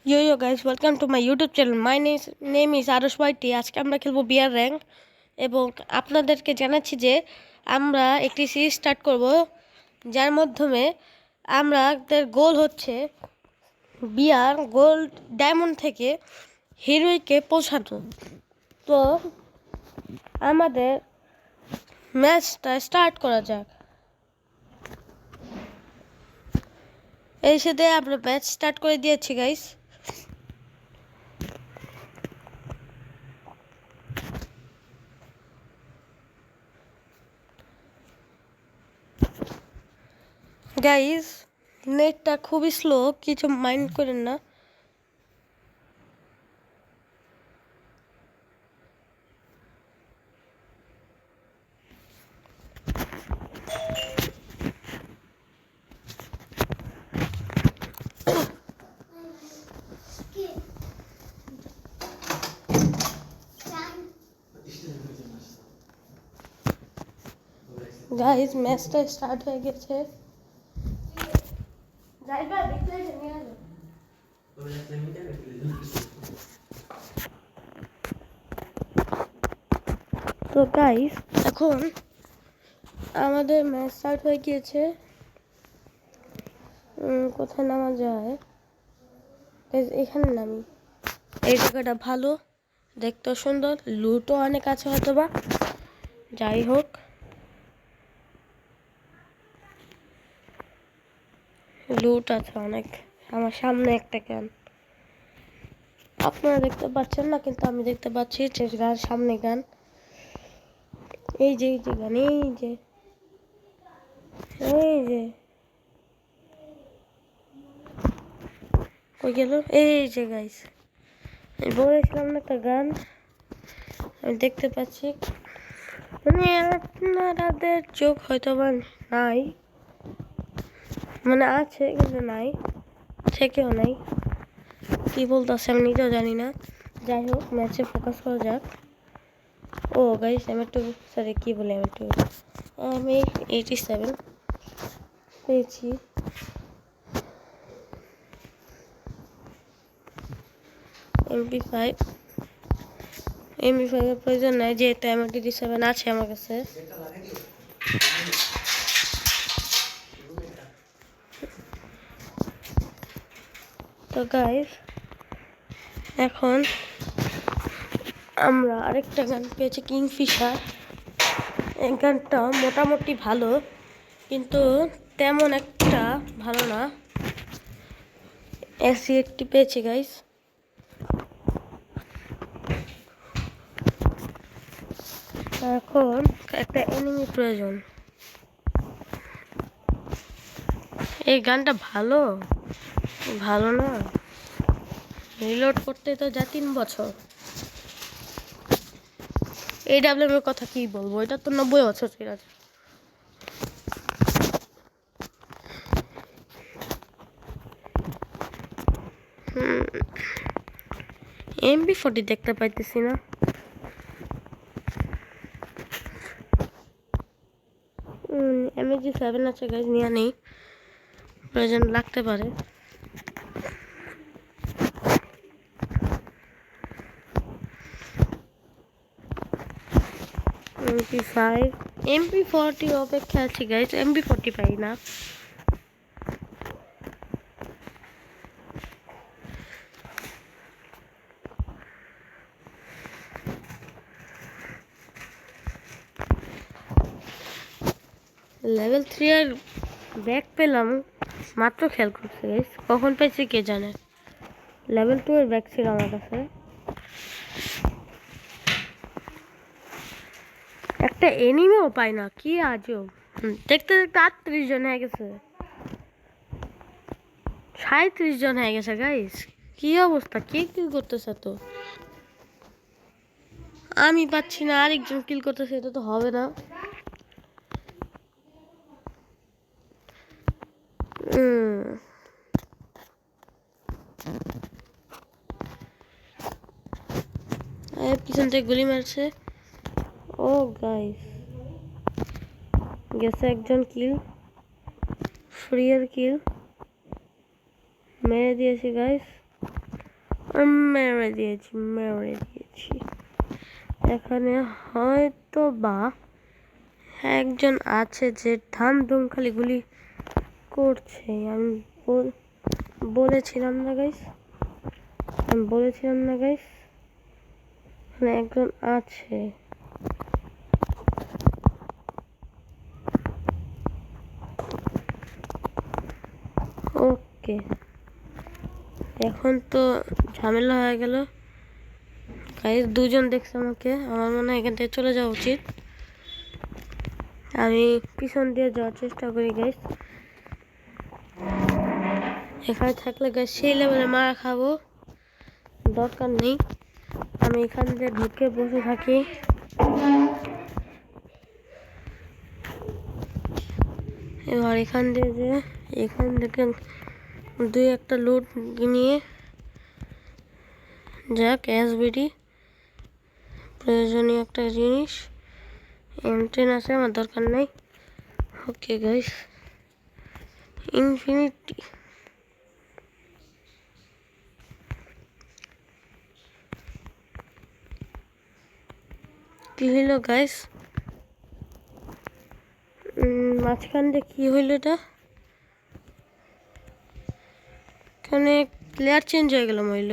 Yo guys, welcome to my YouTube channel. My name is Arush Whitey. আজকে আমরা খেলবো বিয়ার rank এবং আপনাদেরকে জানাচ্ছি যে আমরা একটি সিরিজ স্টার্ট করব যার মাধ্যমে আমাদের গোল হচ্ছে বিয়ার গোল্ড ডায়মন্ড থেকে হিরোইকে পৌঁছানো। তো আমাদের ম্যাচটা স্টার্ট করা যাক। এই সাথে আমরা ম্যাচ স্টার্ট করে দিয়েছি গাইস। গাইস নেটটা খুবই স্লো, কিছু মাইন্ড করেন না। গাইস ম্যাচটা স্টার্ট হয়ে গেছে। তো গাইস এখন আমাদের ম্যাচ স্টার্ট হয়ে গিয়েছে। কোথায় নামা যায়? এখানে নামি। এই জায়গাটা ভালো, দেখতেও সুন্দর, লুটও অনেক আছে হয়তো বা। যাই হোক, লুট আছে অনেক। আমার সামনে একটা গান, আপনারা দেখতে পাচ্ছেন না কিন্তু আমি দেখতে পাচ্ছি যে সামনে গান। এই যে গান, এই যে কই গেল? এই যে গাইস, আমি বলেছিলাম না একটা গান আমি দেখতে পাচ্ছি। মানে আপনাদের চোখ হয়তো বা নাই, মানে আছে কিন্তু নাই, থেকেও নাই। কি বলতেছে আমি নিজেও জানি না। যাই হোক, ম্যাচে ফোকাস করা যাক। ও গাইস আমি একটু সরি কি বলে আমি 87 পেয়েছি। MP5 এর প্রয়োজন নাই, যেহেতু M87 আছে আমার কাছে। তো গাইস এখন আমরা আরেকটা গান পেয়েছি, কিংফিশার। এই গানটা মোটামুটি ভালো কিন্তু তেমন একটা ভালো না। SC80 পেয়েছি গাইস। এখন একটা এনিমি প্রয়োজন। এই গানটা ভালো না, রিলোড করতে তো যা 3 বছর। AWM এর কথা কি বলবো, এটা তো 90 বছর ছিল। MP40 দেখতে পাইতেছি না। MG7 আছে গাইজ, নিয়ে নেই, প্রয়োজন লাগতে পারে। MP5 MP40 অপেক্ষা আছি গাইজ, MP40 পাই না। লেভেল 3 এর ব্যাগ পেলাম মাত্র, খেয়াল করছে গাইজ, কখন পেয়েছি কে জানে। লেভেল 2 এর ব্যাগ ছিল আমার কাছে। একটা এনিমিও পাই না, কি আজব। দেখতে দেখতে 38 জন হয়ে গেছে, 37 জন হয়ে গেছে গাইস। কি অবস্থা, কে কিল করতেছে? তো আমি পাচ্ছি না, আরেকজন কিল করতেছে, এটা তো হবে না। পিছন থেকে গুলি মারছে। ও গাইস, গেছে একজন কিল, ফ্রিয়ার কিল মেরে দিয়েছি গাইস। মেরে দিয়েছি। এখানে হয়তো বা একজন আছে যে ধাম ধুম খালি গুলি করছে। আমি বলেছিলাম না গাইস, এখানে একজন আছে। ওকে, এখন তো ঝামেলা হয়ে গেল গাইস। দুজন দেখছে আমাকে, আমার মনে হয় এখান থেকে চলে যাওয়া উচিত। আমি পিছন দিয়ে যাওয়ার চেষ্টা করি গাইস। এখানে থাকলে গাইস সেই লেভেলে মারা খাবো, দরকার নেই। আমি এখান দিয়ে ঢুকে বসে থাকি। এবার এখান থেকে দুই একটা লুট নিয়ে যাক। এসবিডি প্রয়োজনীয় একটা জিনিস, M10 আছে, আমার দরকার নাই। ওকে গাইস, ইনফিনিটি কি হইল গাইস? মাঝখান দিয়ে কি হইল এটা? এখানে প্লেয়ার চেঞ্জ হয়ে গেল হইল।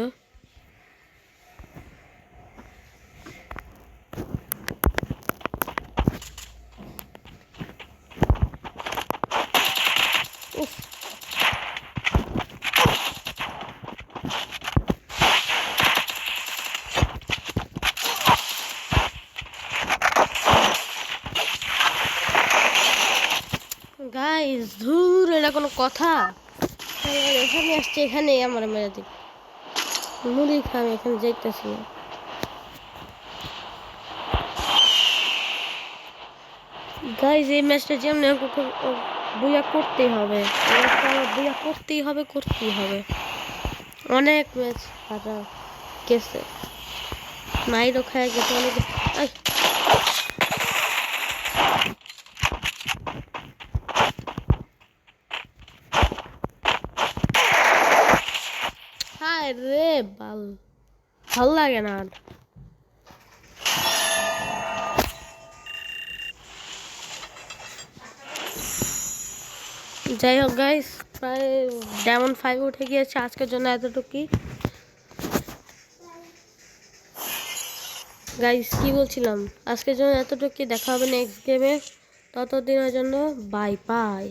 গাইস ধুর, এটা কোনো কথা? এখানে আসছে, এখানে আমার মেরে দিক মুড়ি খা। আমি এখানে যাইতেছি না গাইস। এই ম্যাচটা যেমন বুয়া করতেই হবে, বুয়া করতেই হবে। অনেক ম্যাচ হারা গেছে, মাইরও খায় গেছে অনেক। হায় রে, ভাল লাগে না আর। যাই হোক গাইস, প্রায় ডায়মন্ড 5 উঠে গিয়েছে। আজকের জন্য এতটুকুই গাইস। কি বলছিলাম, আজকের জন্য এতটুকুই। দেখা হবে নেক্সট গেমে, ততদিনের জন্য বাই বাই।